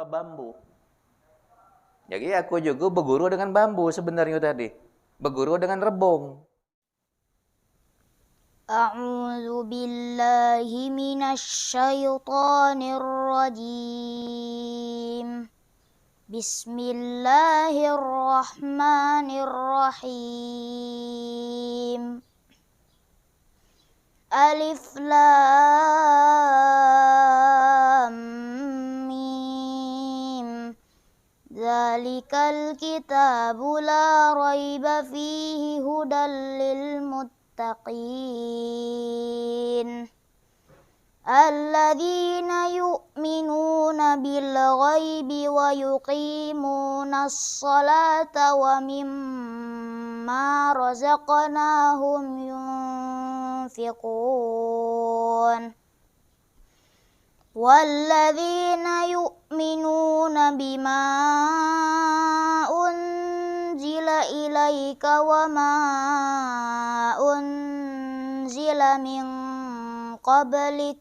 berupa bambu. Jadi aku juga berguru dengan bambu sebenarnya tadi. Berguru dengan rebung. A'udzu billahi minasy syaithanir rajim. Bismillahirrahmanirrahim. Alif Lam Mim. Dzalikal kitabu la raiba fihi hudal lil muttaqin. Alladzina yu'minuna bil ghaibi wa yuqimunas salata wa mimma razaqnahum yunfiqun. Walladzina yu'minuna bima unzila ilaika wa ma unzila min qablik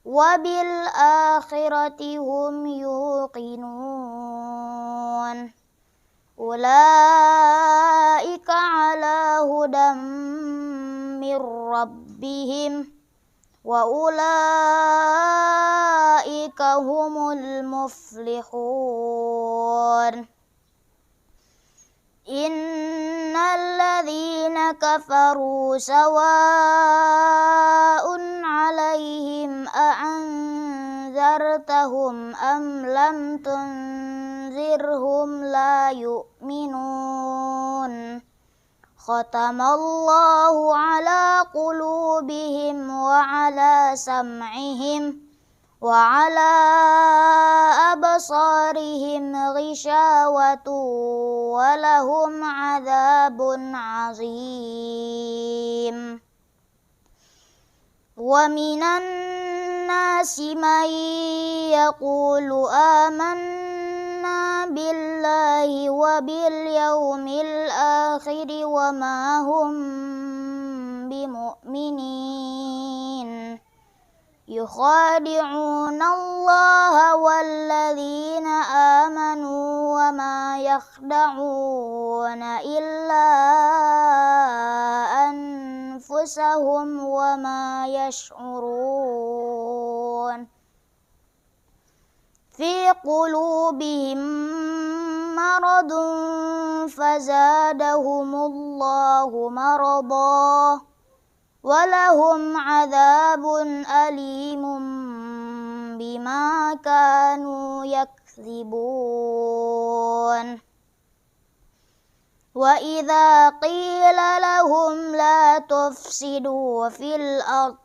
wa bil akhirati hum yuqinun. Ulaika ala hudam mir rabbihim wa ulaika humul muflihun. Innal ladzina kafaru sawa'un 'alaihim a'anzartahum am lam tunzirhum la yu'minun. Khatamallahu 'ala qulubihim wa 'ala sam'ihim wa 'ala absarihim ghishawatu wa lahum 'adzabun 'azim. Wa minan nasi man yaqulu amanna billahi wa bil yaumil akhir wa ma hum bimu'minin. Yukhadi'una Allah walladzina amanu wa ma yakhda'una illa anfusahum wa ma yash'urun. Fi qulubihim maradun fazadahumullahu maradan walahum 'adzabun alimun bima kanu yakdzibun. Wa idza qila lahum la tufsidu fil ard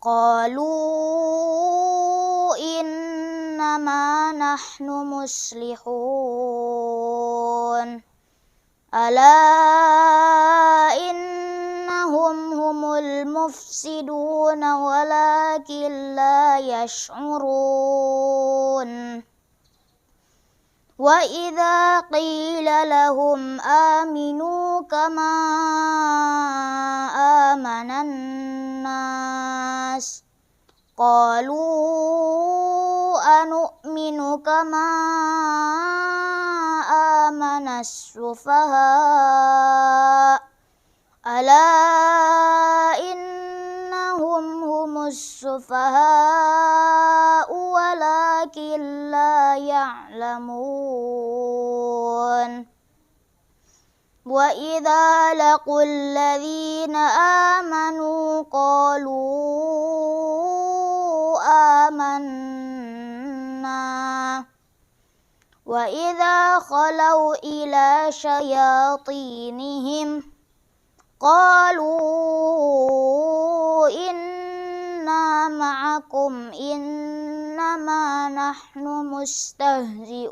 qalu innama nahnu muslihun. Ala innahum humul mufsiduna walakin la yash'urun. Wa idza qila lahum aminu kama amanan nas qalu anu'minu kama amanas sufaha. Ala innahum humus sufaha walakin la ya'lamun. Wa idza laqul ladzina amanu qalu amanna. Wa idza khalau ila syayatinihim qalu inna ma'akum innama nahnu mustahzi'un.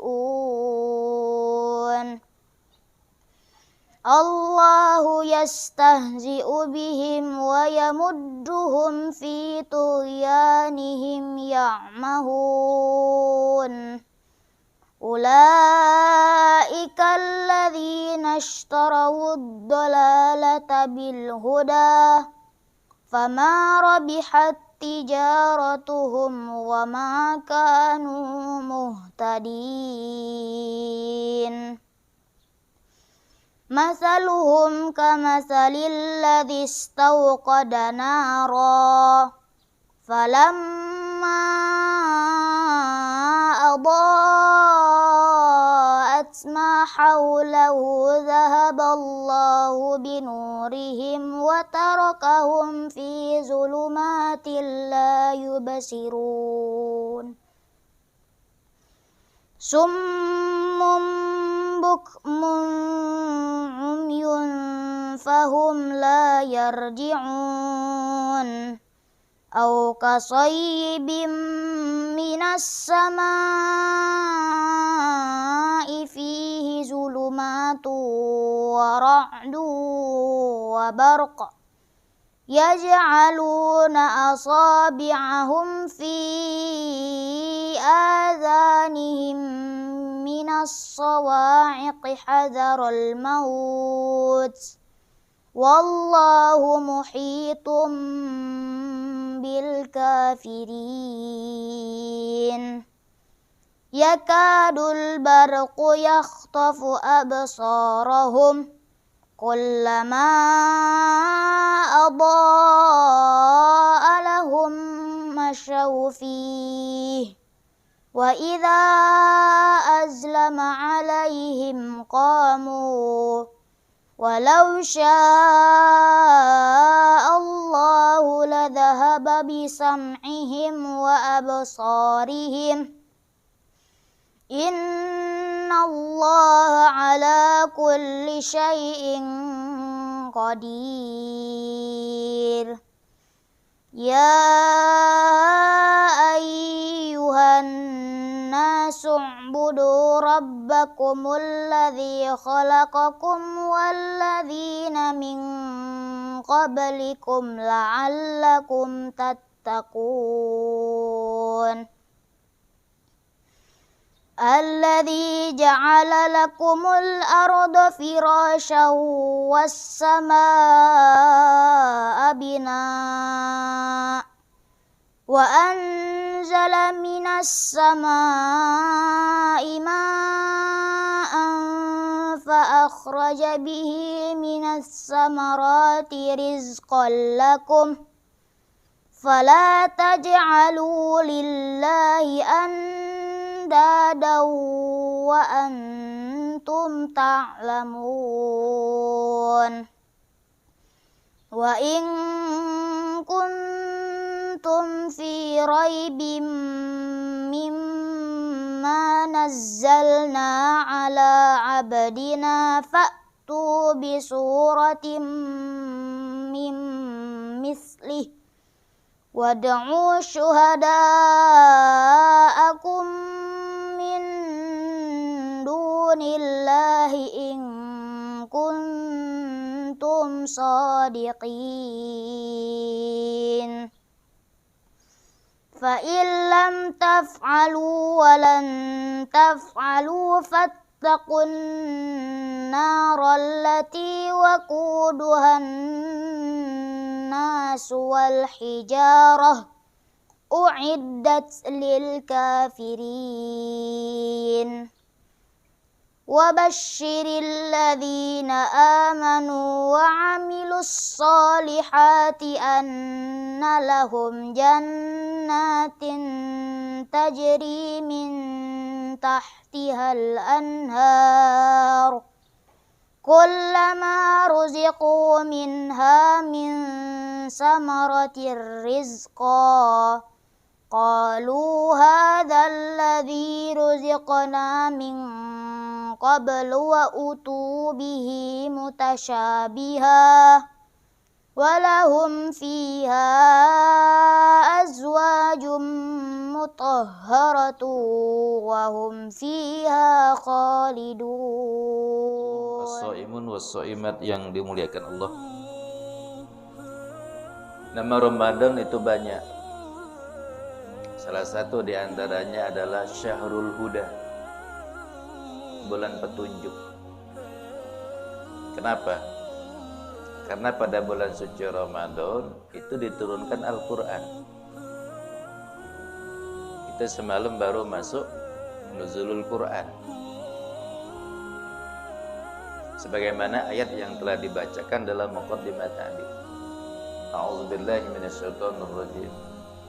Allahu yastahzi'u bihim wa yamudduhum fi tughyanihim ya'mahun. Ulaika alladzina ishtarawud dalalata bil huda fama rabihat تجارتهم وما كانوا مهتدين مثلهم كمثل الذي استوقد نارا فلما أضاءت ما حوله ذهب الله بنورهم وتركهم في ظلمات لا يبصرون صم بكم عمي فهم لا يرجعون أو كصيب من السماء فيه ظلمات ورعد وبرق يجعلون أصابعهم في آذانهم من الصواعق حذر الموت والله محيط بالكافرين يكاد البرق يخطف أبصارهم كلما أضاء لهم مشوا فيه وإذا أظلم عليهم قاموا ولو شاء الله لذهب بسمعهم وأبصارهم إن الله على كل شيء قدير يا أيها الناس اعبدوا ربكم الذي خلقكم والذين من قبلكم لعلكم تتقون الذي جعل لكم الأرض فراشا والسماء بناء وأنزل من السماء ماء فأخرج به من الثمرات رزقا لكم فلا تجعلوا لله أندادا وأنتم تعلمون وإن كنتم في ريب مما نزلنا على عبدنا فأتوا بسورة من مثله وادعوا شهداءكم من دون الله إن كنتم صادقين فإن لم تفعلوا ولن تفعلوا فاتقوا النار التي وقودها الناس والحجارة أعدت للكافرين وبشر الذين آمنوا وعملوا الصالحات أن لهم جنات تجري من تحتها الأنهار كلما رزقوا منها من ثمرة رزقا قالوا هذا الذي رزقنا من قبل وأتوا به متشابها ولهم فيها أزواج مطهرة وهم فيها خالدون. As-shaimun was-shaimat yang dimuliakan Allah. Nama Ramadan itu banyak. Salah satu di antaranya adalah Syahrul Huda, bulan petunjuk. Kenapa? Karena pada bulan suci Ramadan itu diturunkan Al-Quran. Itu semalam baru masuk nuzulul Quran. Sebagaimana ayat yang telah dibacakan dalam muqaddimah tadi. A'udzubillahi minasyaitonir rajim.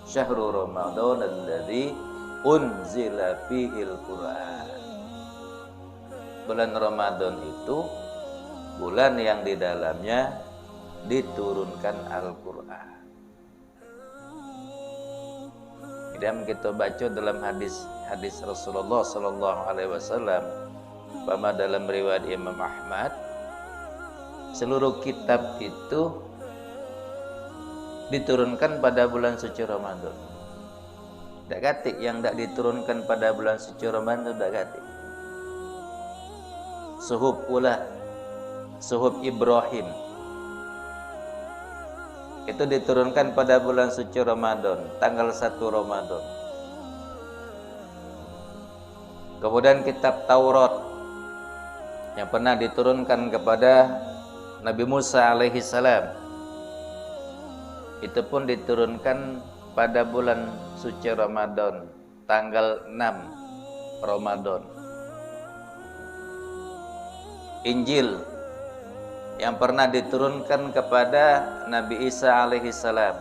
Syahrul Ramadan alladzi unzila fihil Quran. Bulan Ramadan itu bulan yang di dalamnya diturunkan Al-Quran. Dan kita baca dalam hadis Rasulullah sallallahu alaihi wasallam, bahwa dalam riwayat Imam Ahmad, seluruh kitab itu diturunkan pada bulan suci Ramadan. Tak katik yang tak diturunkan pada bulan suci Ramadan, tak katik. Suhuf pula, Suhuf Ibrahim itu diturunkan pada bulan suci Ramadan, tanggal 1 Ramadan. Kemudian kitab Taurat yang pernah diturunkan kepada Nabi Musa alaihi salam, itu pun diturunkan pada bulan suci Ramadan, tanggal 6 Ramadan. Injil yang pernah diturunkan kepada Nabi Isa alaihi salam,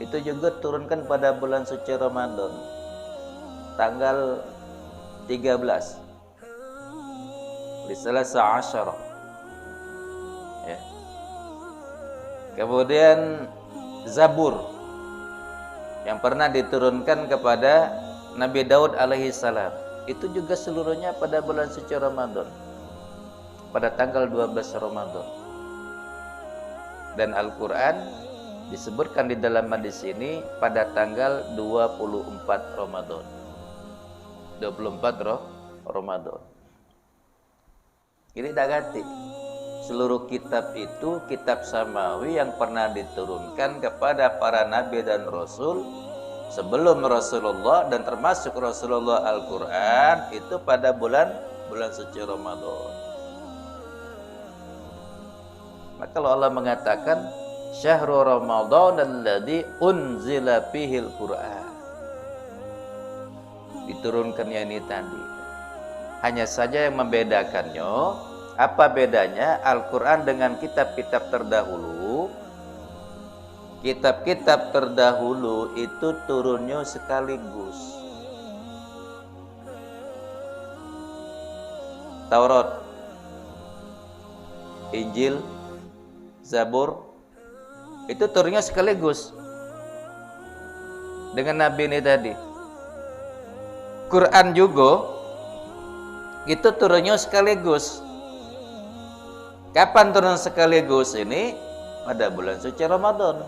itu juga turunkan pada bulan suci Ramadan, tanggal 13 di Selasa Asyara, ya. Kemudian Zabur yang pernah diturunkan kepada Nabi Daud alaihi salam, itu juga seluruhnya pada bulan suci Ramadan, pada tanggal 12 Ramadan. Dan Al-Quran disebutkan di dalam hadis ini pada tanggal 24 Ramadan. 24 Ramadan. Ini tak ganti. Seluruh kitab itu kitab samawi yang pernah diturunkan kepada para nabi dan rasul sebelum Rasulullah, dan termasuk Rasulullah Al-Quran itu pada bulan suci Ramadan. Maka kalau Allah mengatakan Syahrul Ramadan alladzi unzila fihil Quran, diturunkannya ini tadi. Hanya saja yang membedakannya, apa bedanya Al-Quran dengan kitab-kitab terdahulu? Kitab-kitab terdahulu itu turunnya sekaligus. Taurat, Injil, Zabur itu turunnya sekaligus dengan Nabi ini tadi. Quran juga itu turunnya sekaligus. Kapan turun sekaligus ini? Pada bulan suci Ramadan.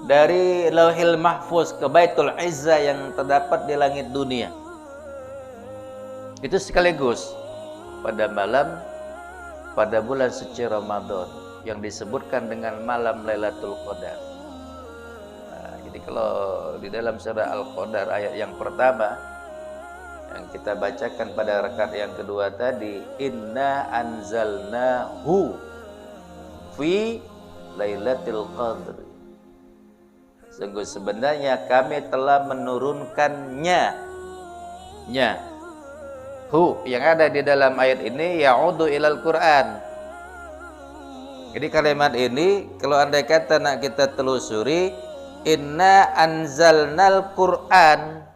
Dari Lauhil Mahfuz ke Baitul Izzah yang terdapat di langit dunia, itu sekaligus pada malam, pada bulan suci Ramadan yang disebutkan dengan malam Lailatul Qadar. Nah, jadi kalau di dalam surah Al-Qadar ayat yang pertama yang kita bacakan pada rakaat yang kedua tadi, inna anzalnahu fi Lailatul Qadr. Sungguh sebenarnya kami telah menurunkannya. Hu yang ada di dalam ayat ini ya'udu ilal Quran. Jadi kalimat ini kalau andai kata nak kita telusuri, inna anzalnal Quran.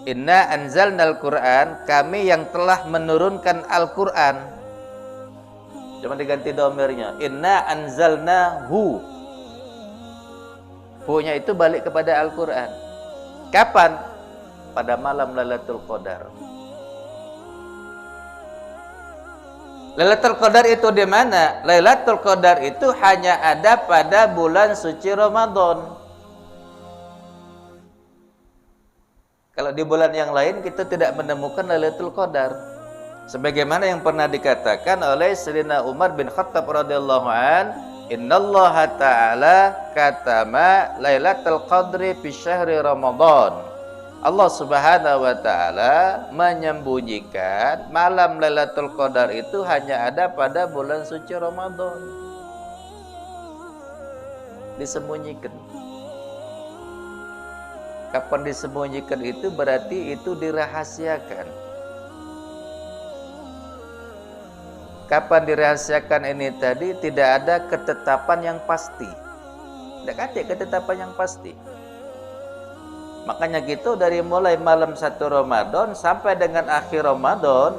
Inna anzalnal Quran, kami yang telah menurunkan Al-Quran. Cuma diganti domirnya. Inna anzalnahu. Hu-nya itu balik kepada Al-Quran. Kapan? Pada malam Lailatul Qadar. Lailatul Qadar itu di mana? Lailatul Qadar itu hanya ada pada bulan suci Ramadan. Kalau di bulan yang lain kita tidak menemukan Lailatul Qadar. Sebagaimana yang pernah dikatakan oleh Sayyidina Umar bin Khattab radhiyallahu an, innallaha ta'ala katama Lailatul Qadri fi syahri Ramadan. Allah Subhanahu wa taala menyembunyikan malam Lailatul Qadar itu hanya ada pada bulan suci Ramadan. Disembunyikan. Kapan disembunyikan itu berarti itu dirahasiakan. Kapan dirahasiakan ini tadi tidak ada ketetapan yang pasti. Tidak ada ketetapan yang pasti. Makanya gitu dari mulai malam 1 Ramadan sampai dengan akhir Ramadan,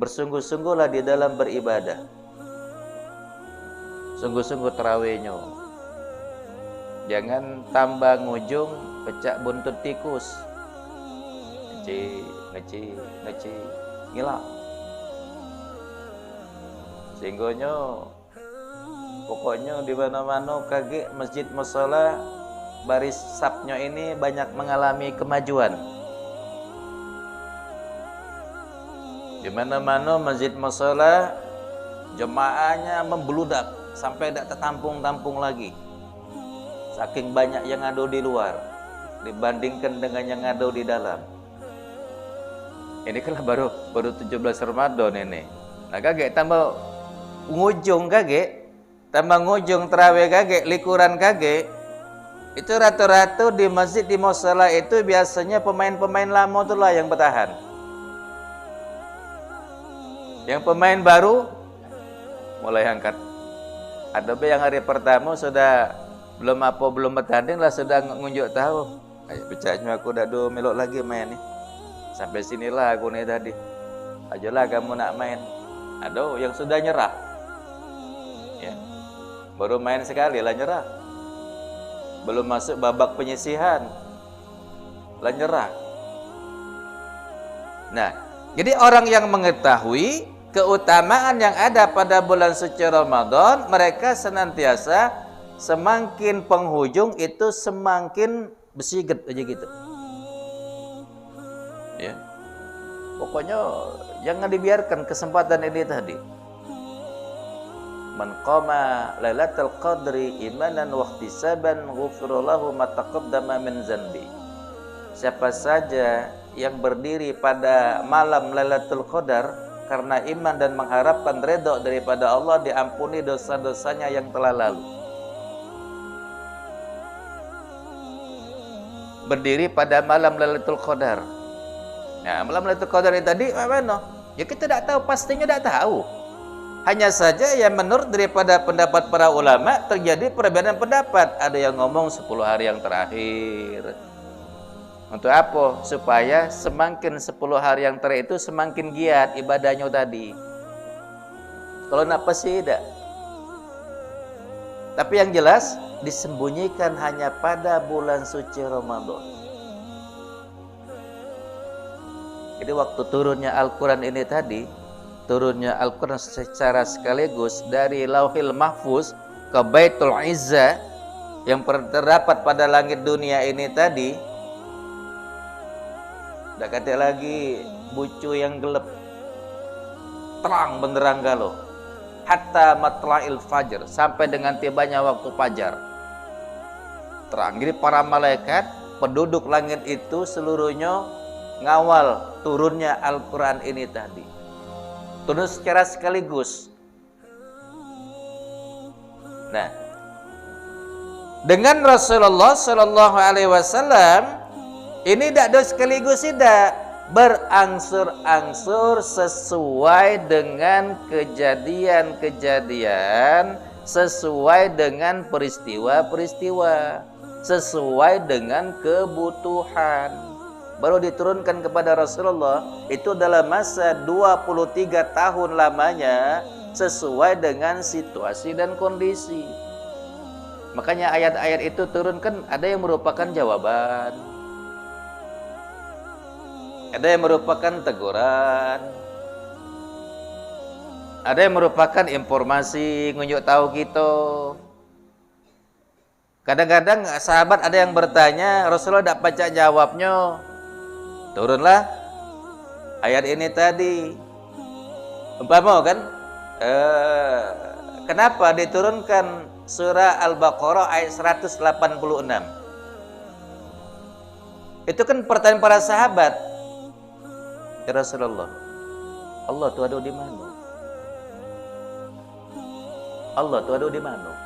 bersungguh-sungguhlah di dalam beribadah. Sungguh-sungguh tarawihnya. Jangan tambah ngujung pecah buntut tikus. Ngeci, ngilang. Sehinggonya pokoknya di mana-mana kaget masjid mushola baris sapnya ini banyak mengalami kemajuan. Di mana-mana masjid mushola jemaahnya membeludak sampai tidak tertampung-tampung lagi. Saking banyak yang ada di luar dibandingkan dengan yang ada di dalam. Ini kan baru 17 Ramadan ini. Nah kaget tambah ngujung kaget, tambah ngujung tarawih kaget, likuran kaget. Itu rata-rata di masjid di mushola itu biasanya pemain-pemain lama itulah yang bertahan. Yang pemain baru mulai angkat. Ada yang hari pertama sudah belum bertanding lah sudah ngunjuk tahu. Ayo pecahnya aku dah do melok lagi main nih. Sampai sinilah aku nih tadi. Ajalah kamu nak main. Aduh yang sudah nyerah. Ya. Baru main sekali lah nyerah. Belum masuk babak penyisihan lah nyerah. Nah, jadi orang yang mengetahui keutamaan yang ada pada bulan suci Ramadan, mereka senantiasa semakin penghujung itu semakin bersiget aja gitu. Ya. Pokoknya jangan dibiarkan kesempatan ini tadi. Man qama lailatul qadri imanan wa ihtisaban ghufira lahu ma taqaddama min dzanbi. Siapa saja yang berdiri pada malam Lailatul Qadar karena iman dan mengharapkan redha daripada Allah, diampuni dosa-dosanya yang telah lalu. Berdiri pada malam Lailatul Qadar. Nah, malam Lailatul Qadar ini tadi mana? Ya kita tidak tahu, pastinya tidak tahu. Hanya saja yang menurut daripada pendapat para ulama terjadi perbedaan pendapat. Ada yang ngomong 10 hari yang terakhir. Untuk apa? Supaya semakin 10 hari yang terakhir itu semakin giat ibadahnya tadi. Kalau nak pasti tidak. Tapi yang jelas disembunyikan hanya pada bulan suci Ramadan. Jadi waktu turunnya Al-Quran ini tadi, turunnya Al-Quran secara sekaligus dari Lauhil Mahfuz ke Baitul Izzah yang terdapat pada langit dunia ini tadi, tidak kata lagi bucu yang gelap, terang benderang galau, hatta matla'il fajr, sampai dengan tibanya waktu fajar, terang. Jadi para malaikat penduduk langit itu seluruhnya ngawal turunnya Al-Quran ini tadi. Turun secara sekaligus. Nah, dengan Rasulullah Shallallahu Alaihi Wasallam ini tidak sekaligus, tidak, berangsur-angsur sesuai dengan kejadian-kejadian, sesuai dengan peristiwa-peristiwa, sesuai dengan kebutuhan. Baru diturunkan kepada Rasulullah itu dalam masa 23 tahun lamanya sesuai dengan situasi dan kondisi. Makanya ayat-ayat itu turunkan, ada yang merupakan jawaban, ada yang merupakan teguran, ada yang merupakan informasi ngunjuk tahu kita. Kadang-kadang sahabat ada yang bertanya, Rasulullah tidak baca jawabnya. Turunlah ayat ini tadi. Umpama kan, kenapa diturunkan surah Al-Baqarah ayat 186? Itu kan pertanyaan para sahabat. Ya Rasulullah, Allah tuh ada di mana? Allah tuh ada di mana?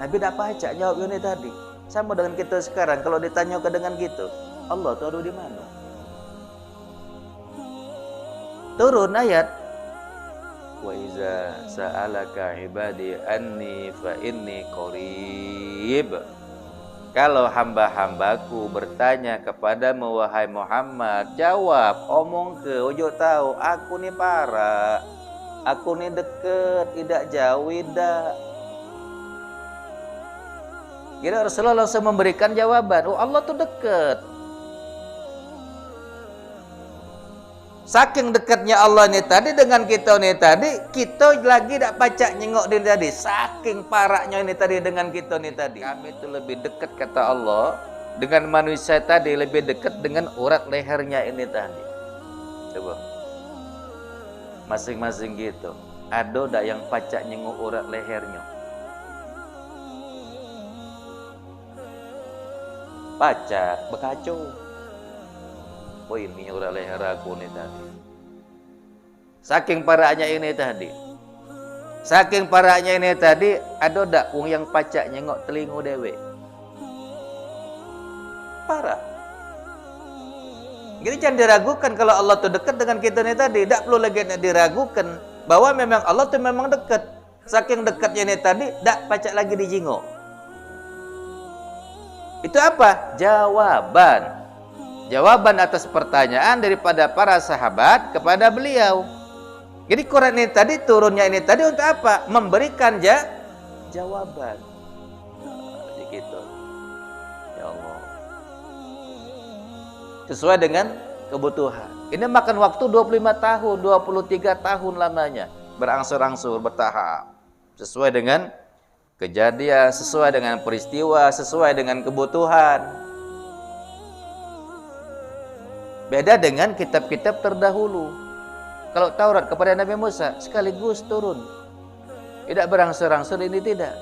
Nabi tidak baca jawab ini tadi. Sama dengan kita sekarang, kalau ditanyakan dengan gitu, Allah itu ada di mana? Turun ayat, wa iza sa'alaka ibadi anni fa inni qarib. Kalau hamba-hambaku bertanya kepadamu wahai Muhammad, jawab, omong ke, ojo tahu, aku ni para, aku ni deket, tidak jauh, tidak. Kira Rasulullah langsung memberikan jawaban, oh Allah tuh dekat. Saking dekatnya Allah ini tadi dengan kita ini tadi, kita lagi tidak pacak nyengok dia tadi. Saking paraknya ini tadi dengan kita ini tadi. Kami itu lebih dekat kata Allah dengan manusia tadi, lebih dekat dengan urat lehernya ini tadi. Coba. Masing-masing gitu. Ada tak yang pacak nyengok urat lehernya? Pacak, bekacau. Oh ini urat leher aku nih tadi. Saking paraknya ini tadi. Saking paraknya ini tadi, ada tak wong yang pacak nyengok telinga dewe? Parah. Jadi jangan diragukan kalau Allah tuh dekat dengan kita nih tadi. Tak perlu lagi diragukan bahwa memang Allah tuh memang dekat. Saking dekatnya ini tadi, tak pacak lagi dijengok. Itu apa? Jawaban. Jawaban atas pertanyaan daripada para sahabat kepada beliau. Jadi Quran ini tadi, turunnya ini tadi untuk apa? Memberikan jawaban. Jadi gitu. Ya Allah. Sesuai dengan kebutuhan. Ini makan waktu 25 tahun, 23 tahun lamanya. Berangsur-angsur, bertahap. Sesuai dengan kejadian, sesuai dengan peristiwa, sesuai dengan kebutuhan. Beda dengan kitab-kitab terdahulu. Kalau Taurat kepada Nabi Musa sekaligus turun, tidak berangsur-angsur, ini tidak.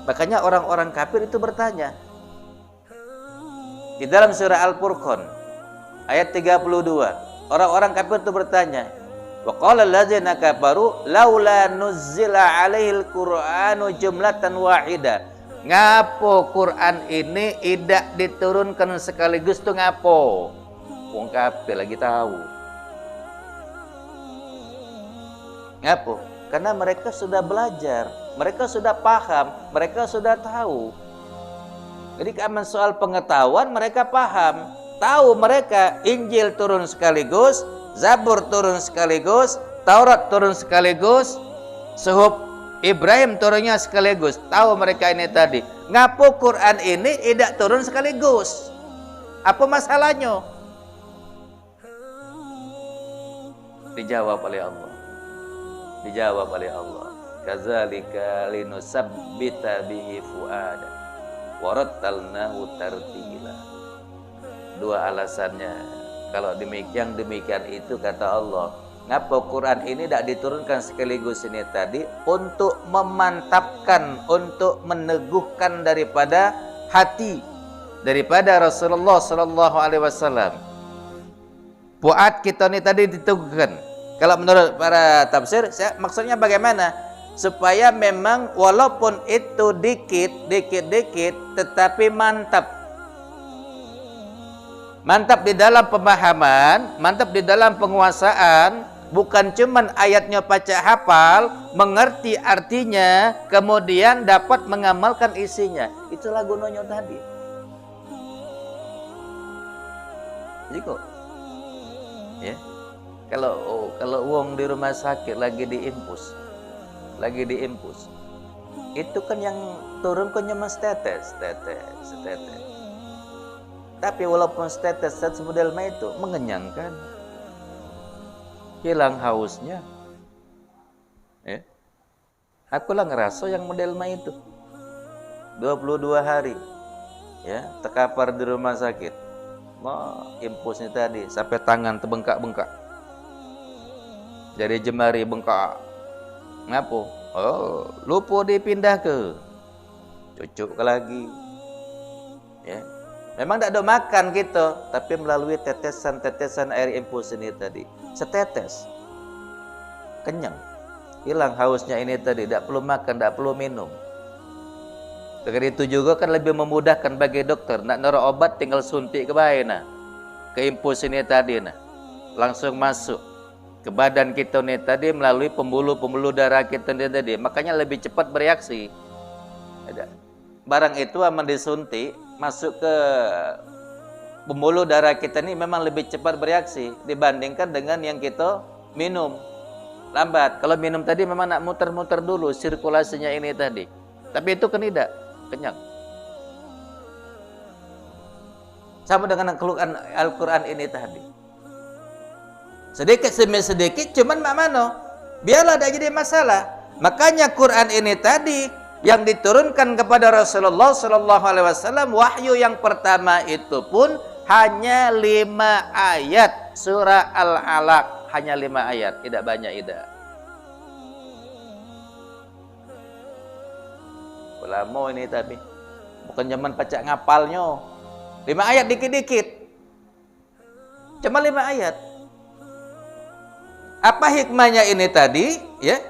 Makanya orang-orang kafir itu bertanya di dalam surah Al-Furqan ayat 32. Orang-orang kafir itu bertanya, wa qala allazina kafaru laula nuzzila alaihil qur'anu jumlatan wahida. Ngapo Quran ini tidak diturunkan sekaligus tuh ngapo? Wong kafir lagi tahu. Ngapo? Karena mereka sudah belajar, mereka sudah paham, mereka sudah tahu. Jadi karena soal pengetahuan mereka paham, tahu mereka Injil turun sekaligus, Zabur turun sekaligus, Taurat turun sekaligus, Suhuf Ibrahim turunnya sekaligus. Tahu mereka ini tadi. Ngapo Quran ini tidak turun sekaligus? Apa masalahnya? Dijawab oleh Allah. Dijawab oleh Allah. Kadzalika linusabbita bihi fuada wa rattalnahu tartila. Dua alasannya. Kalau demikian itu kata Allah, ngapa Quran ini tidak diturunkan sekaligus ini tadi untuk memantapkan, untuk meneguhkan daripada hati daripada Rasulullah sallallahu alaihi wasallam. Buat kita ini tadi diteguhkan. Kalau menurut para tafsir, maksudnya bagaimana? Supaya memang walaupun itu dikit tetapi mantap. Mantap di dalam pemahaman, mantap di dalam penguasaan, bukan cuman ayatnya pacak hafal, mengerti artinya, kemudian dapat mengamalkan isinya. Itulah gunanya tadi. Jadi kok, ya, kalau uang di rumah sakit lagi diimpus, itu kan yang turun kan cuma setetes. Tapi walaupun setetes model itu mengenyangkan, hilang hausnya. Ya. Aku lah ngerasa yang model itu 22 hari, ya, terkapar di rumah sakit. Impusnya tadi sampai tangan terbengkak-bengkak, jadi jemari bengkak. Ngapo? Oh, lupa dipindah ke, cucuk ke lagi, ya. Memang tidak ada makan gitu, tapi melalui tetesan-tetesan air infus ini tadi, setetes, kenyang, hilang hausnya ini tadi, tidak perlu makan, tidak perlu minum. Dengan itu juga kan lebih memudahkan bagi dokter. Nak naruh obat tinggal suntik ke bayi nah. Ke impus ini tadi nah. Langsung masuk ke badan kita nih tadi melalui pembuluh darah kita nih tadi. Makanya lebih cepat bereaksi. Barang itu aman disuntik masuk ke pembuluh darah kita ini memang lebih cepat bereaksi dibandingkan dengan yang kita minum. Lambat. Kalau minum tadi memang nak muter-muter dulu sirkulasinya ini tadi. Tapi itu kan tidak kenyang. Sama dengan Al-Quran ini tadi. Sedikit demi sedikit, cuman mak mano, biarlah tidak jadi masalah. Makanya Quran ini tadi yang diturunkan kepada Rasulullah Sallallahu Alaihi Wasallam, wahyu yang pertama itu pun hanya 5 ayat, surah Al-Alaq hanya 5 ayat, tidak banyak tidak. Lama ini tapi bukan zaman pacak ngapalnya. 5 ayat dikit-dikit, cuma 5 ayat. Apa hikmahnya ini tadi? Ya,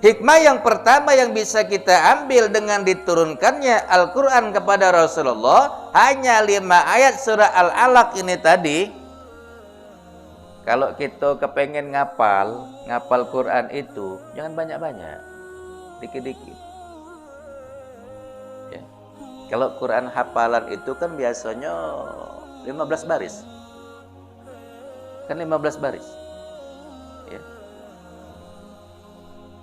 hikmah yang pertama yang bisa kita ambil dengan diturunkannya Al-Quran kepada Rasulullah hanya 5 ayat surah Al-Alaq ini tadi. Kalau kita kepengen ngapal Quran itu jangan banyak-banyak, dikit-dikit. Ya. Kalau Quran hafalan itu kan biasanya 15 baris. Kan 15 baris.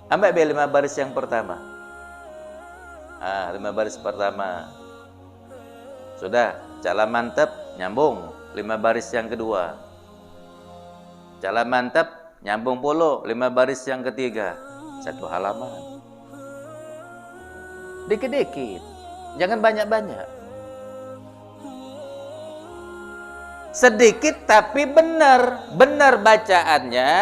Ambil 5 baris yang pertama. 5 baris pertama. Sudah, cala mantap, nyambung. 5 baris yang kedua. Cala mantap, nyambung puluh. 5 baris yang ketiga. 1 halaman. Dikit-dikit. Jangan banyak-banyak. Sedikit tapi benar. Benar bacaannya,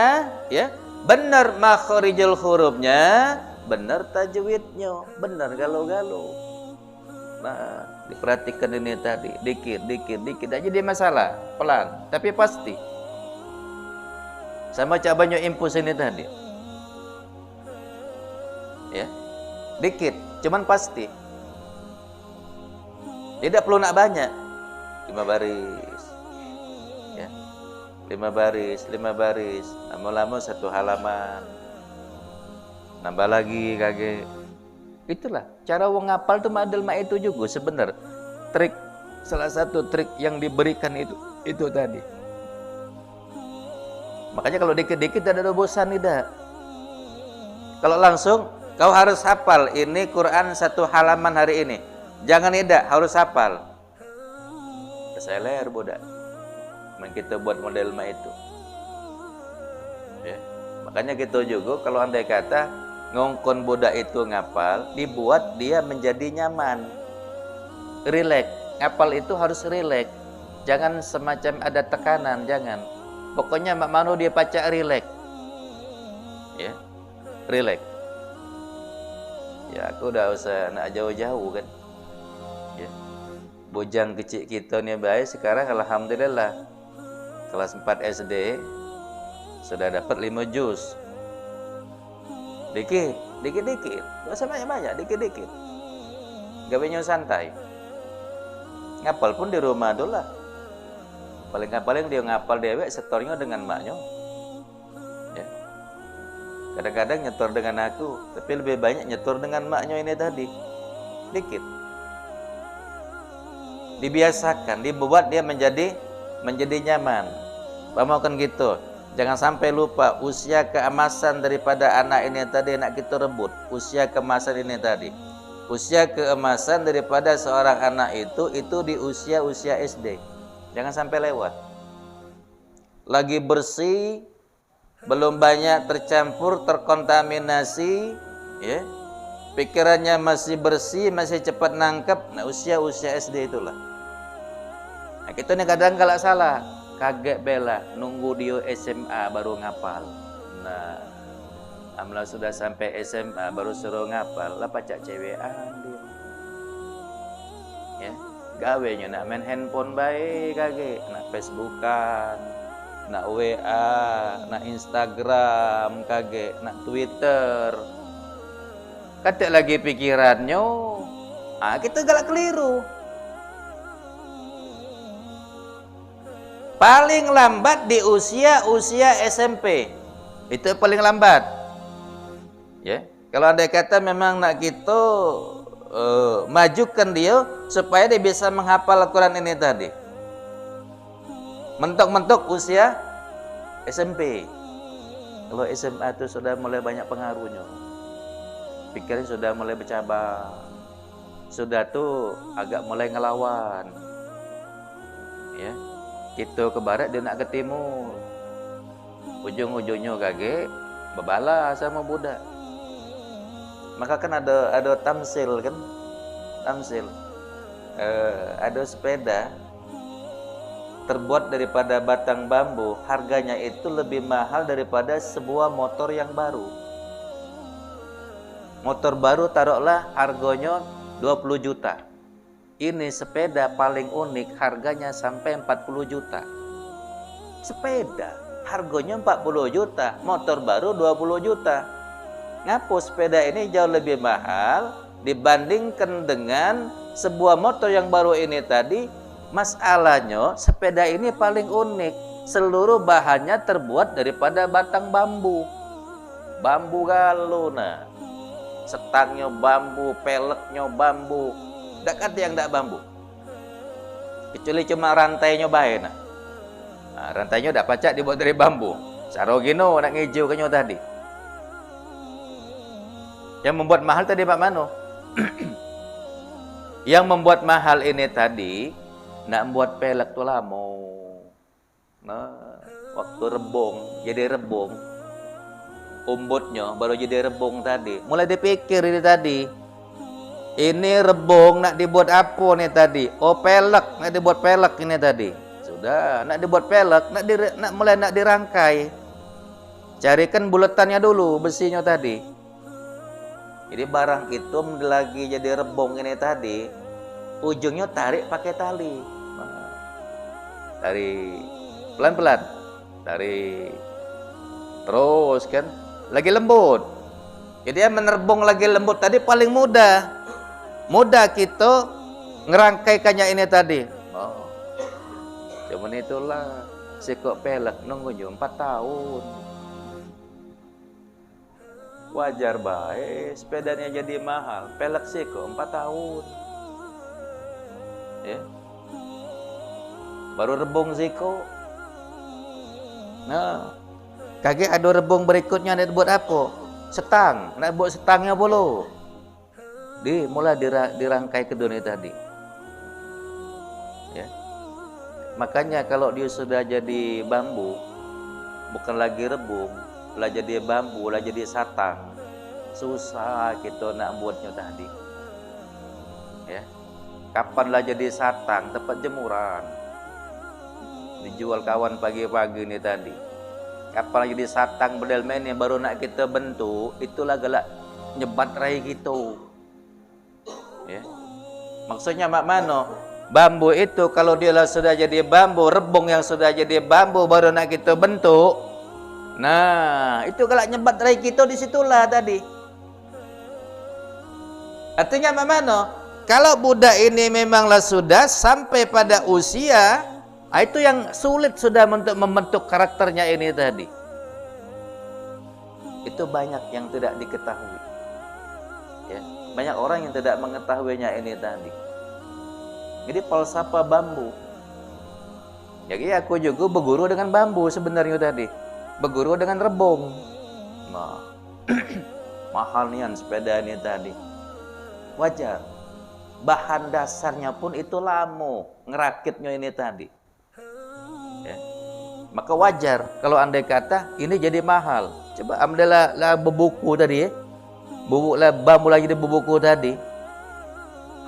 ya. Benar makharijul hurufnya, benar tajwidnya, benar galau-galau. Nah, diperhatikan ini tadi, dikit aja dia masalah, pelan, tapi pasti. Sama cabanya impus ini tadi. Ya. Dikit, cuman pasti. Tidak perlu nak banyak. 5 baris. Ya. 5 baris, lama-lama 1 halaman, nambah lagi kage. Itulah cara wong ngapal tuh madel mak itu juga sebenar. Trik, salah satu trik yang diberikan itu tadi. Makanya kalau dikit-dikit ada bosan tidak. Kalau langsung kau harus hafal ini Quran 1 halaman hari ini. Jangan tidak, harus hafal. Keseler bodak. Kita buat model itu, ya. Makanya gitu juga kalau andai kata ngongkon budak itu ngapal, dibuat dia menjadi nyaman, rileks. Ngapal itu harus rileks, jangan semacam ada tekanan, jangan. Pokoknya mak mano dia pacak rileks, ya, rileks. Ya aku udah usah nak jauh-jauh kan, ya. Bujang kecil kita nih baik sekarang alhamdulillah. Kelas 4 SD sudah dapat 5 juz. Dikit. Gak usah banyak-banyak, dikit. Gawenya santai. Ngapal pun di rumah dulu lah. Paling dia ngapal dewek setornya dengan maknya. Ya. Kadang-kadang nyetor dengan aku, tapi lebih banyak nyetor dengan maknya ini tadi. Dikit. Dibiasakan, dibuat dia menjadi nyaman. Mau kan gitu. Jangan sampai lupa usia keemasan daripada anak ini tadi nak kita rebut. Usia keemasan ini tadi. Usia keemasan daripada seorang anak itu di usia SD. Jangan sampai lewat. Lagi bersih, belum banyak tercampur, terkontaminasi, ya. Pikirannya masih bersih, masih cepat nangkep. Nah, usia SD itulah. Nah, kita nih kadang kalau salah, kaget bela, nunggu dia SMA baru ngapal. Nah, amla sudah sampai SMA baru suruh ngapal, lah pacak cewekan dia. Ya, gawenya nak main handphone baik kaget, nak Facebookan, nak WA, nak Instagram kaget, nak Twitter. Katek lagi pikirannya Kita galak keliru. Paling lambat di usia SMP. Itu paling lambat. Ya. Kalau andai kata memang nak kita majukan dia supaya dia bisa menghafal Al-Quran ini tadi. Mentok-mentok usia SMP. Kalau SMA itu sudah mulai banyak pengaruhnya. Pikiran sudah mulai bercabang. Sudah tuh agak mulai ngelawan. Ya. Kita ke barat, dia nak ke timur. Ujung-ujungnya kage berbala sama budak. Maka kan ada tamsil kan, tamsil. Ada sepeda terbuat daripada batang bambu, harganya itu lebih mahal daripada sebuah motor yang baru. Motor baru taruhlah harganya 20 juta. Ini sepeda paling unik, harganya sampai 40 juta. Sepeda harganya 40 juta, motor baru 20 juta. Ngapa sepeda ini jauh lebih mahal dibandingkan dengan sebuah motor yang baru ini tadi? Masalahnya sepeda ini paling unik. Seluruh bahannya terbuat daripada batang bambu. Bambu galuna. Setangnya bambu, peleknya bambu. Tak kata yang tak bambu. Kecuali cuma rantainya baik. Rantainya tak pacak dibuat dari bambu. Sarogino nak ngejau kanyo tadi. Yang membuat mahal tadi Pak Mano. Yang membuat mahal ini tadi nak buat pelek tu lama. Nah, waktu rebung jadi rebung. Umbutnya baru jadi rebung tadi. Mulai dipikir ini tadi. Ini rebung nak dibuat apa nih tadi? Oh pelek, nak dibuat pelek ini tadi. Sudah, nak dibuat pelek, nak dirangkai. Carikan buletannya dulu besinya tadi. Jadi barang itu lagi jadi rebung ini tadi, ujungnya tarik pakai tali. Tarik pelan-pelan. Tarik. Terus kan lagi lembut. Jadi dia menerbung lagi lembut tadi paling mudah. Mudah kita ngerangkaikannya ini tadi. Cuman itulah sikok pelek nunggunya 4 tahun. Wajar baik sepedanya jadi mahal. Pelek sikok 4 tahun. Ya. Baru rebung sikok. Nah, kage ada rebung berikutnya nak buat apa? Setang, nak buat setangnya bolo. Mulai dirangkai ke dunia tadi. Ya. Makanya kalau dia sudah jadi bambu, bukan lagi rebung, lah jadi bambu, lah jadi satang, susah kita nak buatnya tadi. Ya. Kapan lah jadi satang, tempat jemuran, dijual kawan pagi-pagi ini tadi. Kapan jadi satang bedel main yang baru nak kita bentuk, itulah galak nyebat rai kita. Ya. Maksudnya mak mano? Bambu itu kalau dia sudah jadi bambu, rebung yang sudah jadi bambu baru nak kita bentuk. Nah, itu kalau nyebat rai kita disitulah tadi. Artinya mak mano? Kalau budak ini memanglah sudah sampai pada usia, itu yang sulit sudah untuk membentuk karakternya ini tadi. Itu banyak yang tidak diketahui. Ya. Banyak orang yang tidak mengetahuinya ini tadi. Jadi falsafah bambu. Jadi aku juga berguru dengan bambu sebenarnya tadi. Berguru dengan rebung. Nah, mahal nian sepeda ini tadi. Wajar. Bahan dasarnya pun itu lama ngerakitnya ini tadi. Ya. Maka wajar kalau andai kata ini jadi mahal. Coba ambillah buku tadi ya. Bubuklah bambu lagi di bubuku tadi.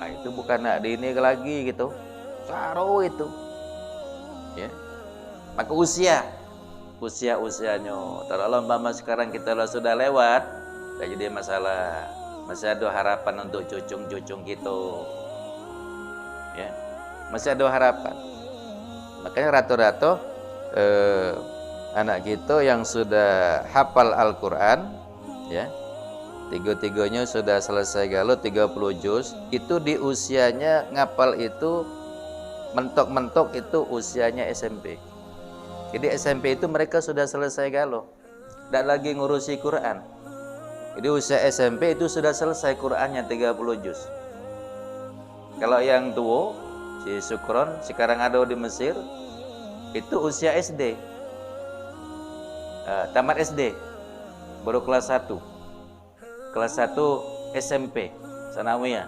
Nah, itu bukan nak di ini lagi gitu. Saro itu. Ya. Maka usianya. Taruhlah umpama sekarang kita sudah lewat, tidak jadi masalah. Masih ada harapan untuk cucung-cucung gitu. Ya. Masih ada harapan. Makanya rata-rata anak kita yang sudah hafal Al-Quran, ya, tiga-tiganya sudah selesai galau 30 juz, itu di usianya ngapal itu mentok-mentok itu usianya SMP. Jadi SMP itu mereka sudah selesai galau, tidak lagi ngurusi Quran. Jadi usia SMP itu sudah selesai Qurannya 30 juz. Kalau yang tua, si Sukron sekarang ada di Mesir, itu usia SD, tamat SD, baru kelas 1 SMP sanawiyah.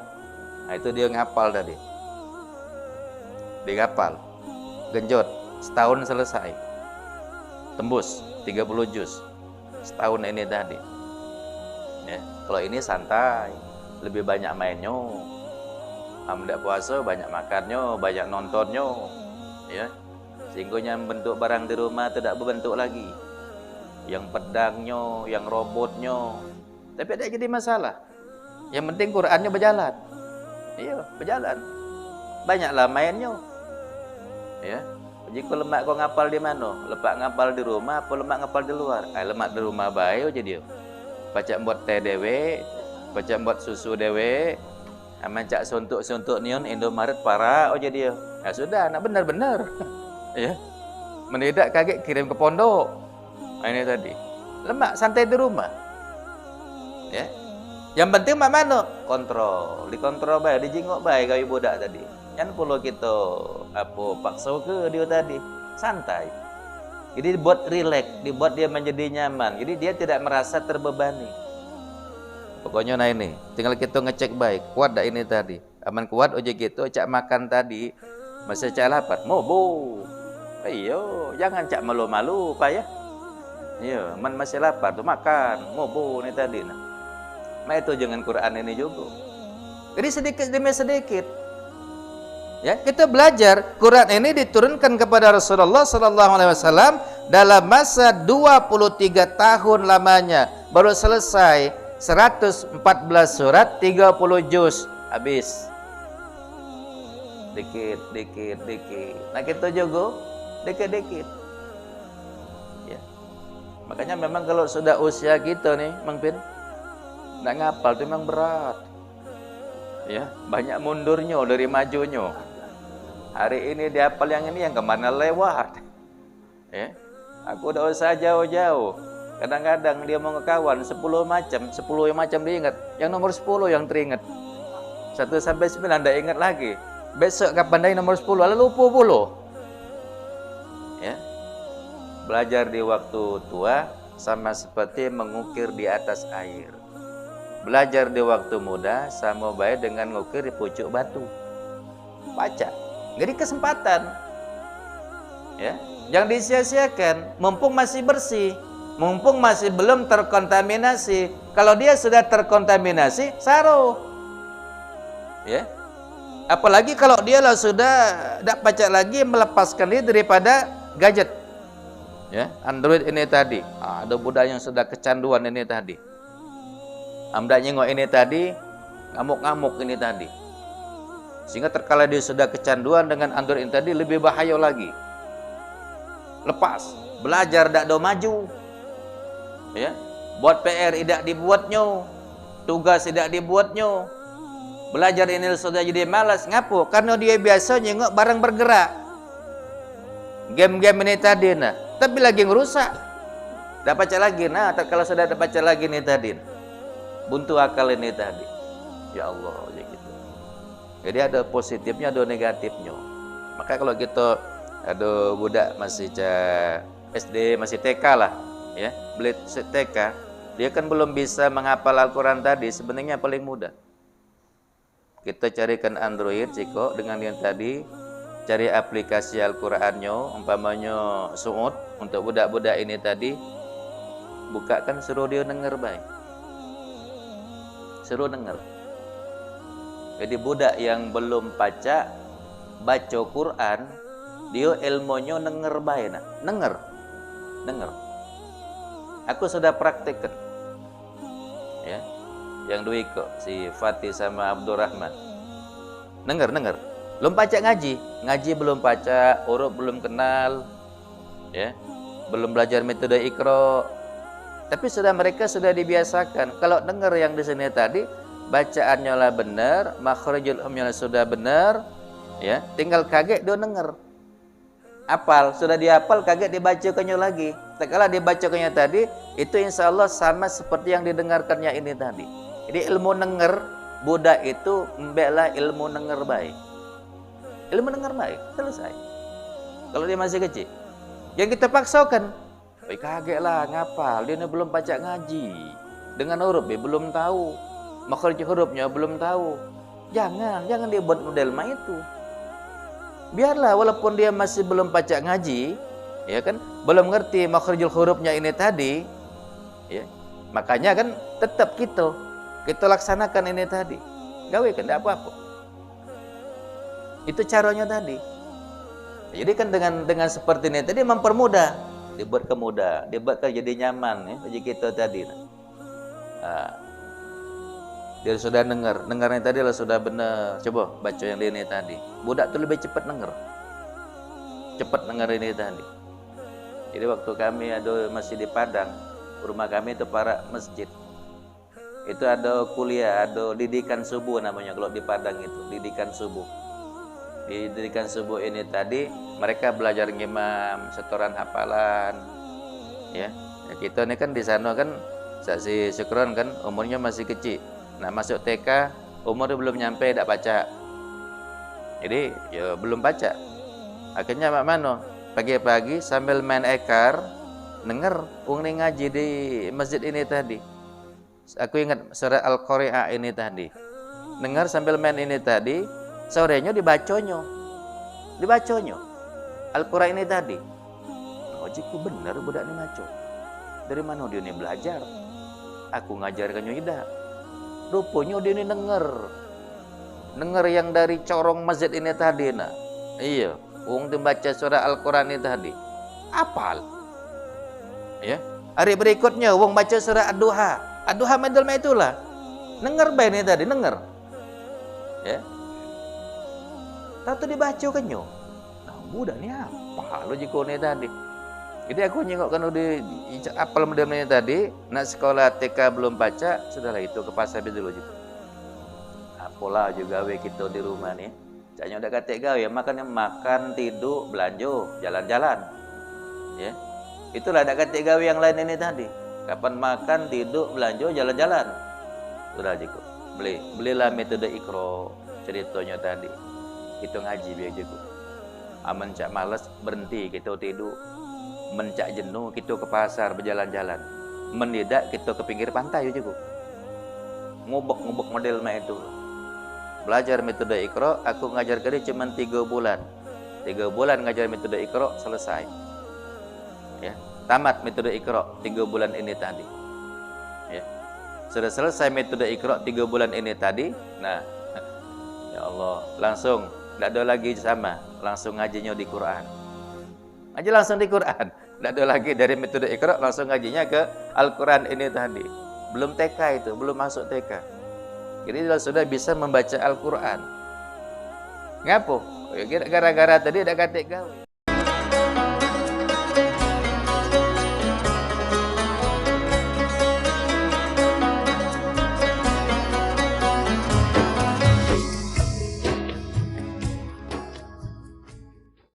Nah, itu dia ngapal tadi, dia ngapal genjot setahun selesai, tembus 30 juz setahun ini tadi ya. Kalau ini santai, lebih banyak mainnya, tidak puasa banyak makannya, banyak nontonnya ya, sehingga bentuk barang di rumah tidak berbentuk lagi, yang pedangnya, yang robotnya, tapi tidak jadi masalah. Yang penting Qurannya berjalan. Iya, berjalan. Banyaklah mainnya. Ya. Jika lemak kau ngapal di mana? Lemak ngapal di rumah apa lemak ngapal di luar? Lemak di rumah baik aja dia. Baca buat teh dewe, baca buat susu dewe, mancak suntuk-suntuk nion Indomaret para aja dia. Ya sudah, nak benar-benar. Ya. Mendadak kaget kirim ke pondok. Ini tadi. Lemak santai di rumah. Ya. Yang penting mak mano kontrol, dikontrol baik, dijingok baik kayu budak tadi. Yang perlu kita paksa ke dia tadi, santai. Jadi dibuat rileks, dibuat dia menjadi nyaman. Jadi dia tidak merasa terbebani. Pokoknya nah ini, tinggal kita ngecek baik, kuat dah ini tadi. Aman kuat ojek gitu, cak makan tadi masih cak lapar, mobo. Iyo, jangan cak malu-malu, Pak ya. Iya, man masih lapar tuh makan, mobo ini tadi nah. Nah itu jangan Quran ini juga. Jadi sedikit demi sedikit, ya kita belajar. Quran ini diturunkan kepada Rasulullah SAW dalam masa 23 tahun lamanya. Baru selesai 114 surat, 30 juz, habis. Dikit. Nah kita juga dikit. Ya. Makanya memang kalau sudah usia kita nih, Mang Pin, nggak ngapal itu memang berat ya, banyak mundurnya dari majunya. Hari ini dia hafal yang ini, yang kemana lewat ya. Aku udah usah jauh-jauh, kadang-kadang dia mau ngekawan 10 macam dia ingat, yang nomor 10 yang teringat, 1 sampai 9 ndak ingat lagi. Besok kapan dia nomor 10 lalu lupa puluh ya. Belajar di waktu tua sama seperti mengukir di atas air. Belajar di waktu muda sama baik dengan ngukir di pucuk batu. Baca, jadi kesempatan. Ya, jangan disia-siakan. Mumpung masih bersih, mumpung masih belum terkontaminasi. Kalau dia sudah terkontaminasi, saro. Ya, apalagi kalau dia lah sudah tidak baca lagi, melepaskan diri daripada gadget. Ya, Android ini tadi. Ada budak yang sudah kecanduan ini tadi. Amdak nyengok ini tadi, ngamuk-ngamuk ini tadi. Sehingga terkala dia sudah kecanduan dengan Android ini tadi, lebih bahaya lagi. Lepas, belajar tidak do maju. Ya, buat PR tidak dibuatnya, tugas tidak dibuatnya. Belajar ini sudah jadi malas, ngapu? Karena dia biasa nyengok barang bergerak. Game-game ini tadi nah, tapi lagi ngerusak. Tak baca lagi, nah terkala sudah tak baca lagi ini tadi. Buntu akal ini tadi. Ya Allah, ya gitu. Jadi ada positifnya, ada negatifnya. Maka kalau kita ada budak masih SD, masih TK lah, ya, beli TK, dia kan belum bisa menghafal Al-Quran tadi, sebenarnya paling mudah. Kita carikan Android, Ciko, dengan yang tadi, cari aplikasi Al-Qurannya, umpamanya Su'ud, untuk budak-budak ini tadi, bukakan suruh dia denger baik. Suruh dengar. Jadi budak yang belum baca Quran, dia ilmunya denger baik nak. Dengar. Aku sudah praktekkan. Ya. Yang dua kok si Fatih sama Abdurrahman. Dengar. Belum baca ngaji belum baca, huruf belum kenal. Ya. Belum belajar metode Iqra. Tapi mereka sudah dibiasakan. Kalau dengar yang di sini tadi, bacaannya lah benar, makhrajul hurufnya sudah benar, ya, tinggal kaget dia dengar. Apal, sudah dihafal, kaget dibacakannya lagi. Kalau dibacakannya tadi, itu insya Allah sama seperti yang didengarkannya ini tadi. Jadi ilmu dengar, budak itu membela ilmu dengar baik. Ilmu dengar baik, selesai. Kalau dia masih kecil. Yang kita paksakan, kaget lah, ngapal, dia belum baca ngaji. Dengan huruf, dia belum tahu. Makhraj hurufnya belum tahu. Jangan dia buat model itu. Biarlah walaupun dia masih belum baca ngaji, ya kan, belum ngerti makhrajul hurufnya ini tadi, ya. Makanya kan tetap kita laksanakan ini tadi. Gawe kan tidak apa-apa. Itu caranya tadi. Jadi kan dengan seperti ini tadi mempermudah, dibuat kemudah, dibuat jadi nyaman ya bagi kita tadi. Nah, dia sudah dengarnya tadi lah sudah benar. Coba baca yang ini tadi. Budak tuh lebih cepat dengar ini tadi. Jadi waktu kami masih di Padang, rumah kami itu para masjid. Itu ada kuliah, ada didikan subuh namanya kalau di Padang itu, didikan subuh. Di didikan subuh ini tadi mereka belajar ngimam, setoran hafalan. Ya, kita ini kan di sana kan saksi syukron kan umurnya masih kecil. Nah, masuk TK, umurnya belum nyampe, tidak baca. Jadi, ya belum baca. Akhirnya mak mano, pagi-pagi sambil main ekar, denger ungni ngaji di masjid ini tadi. Aku ingat surah Al-Qari'ah ini tadi. Dengar sambil main ini tadi, sorenya dibaconyo. Al-Qur'an ini tadi. Oh, jiku benar budak ini ngaco. Dari mana dia ini belajar? Aku ngajarkannya tidak. Rupanya dia ini dengar yang dari corong masjid ini tadi. Nah, iya, dibaca surah Al-Quran ini tadi. Apal. Ya, hari berikutnya baca surah Ad-Duha. Ad-Duha medal itulah. Dengar baik ini tadi, dengar. Ya. Tahu dibaca kanyo. Nah, budak ni apa lo jiko ini tadi. Jadi aku nyengok kan di apal modelnya tadi, nak sekolah TK belum baca, sudahlah itu ke pasar dulu juga. Apalah juga we kita di rumah nih. Caknya udah kata gawe, makan, tidur, belanja, jalan-jalan. Ya. Itulah ada kata gawe yang lain ini tadi. Kapan makan, tidur, belanja, jalan-jalan. Sudah jiko. Belilah metode Iqra ceritanya tadi. Kita ngaji biar jiko. Aman cak malas berhenti kita tidur. Mencak jenuh kita ke pasar berjalan-jalan, mendidak kita ke pinggir pantai juga, ngubek model itu. Belajar metode Iqra, aku ngajar dia cuma 3 bulan. 3 bulan ngajar metode Iqra selesai. Ya, tamat metode Iqra 3 bulan ini tadi. Ya, sudah selesai metode Iqra 3 bulan ini tadi. Nah, ya Allah, langsung tidak ada lagi sama, langsung ngajinya di Quran. Ngaji langsung di Quran. Tidak ada lagi dari metode Iqra, langsung ngajinya ke Al-Quran ini tadi. Belum TK itu, belum masuk TK. Jadi sudah bisa membaca Al-Quran. Ngapo? Gara-gara tadi ada kata gawe.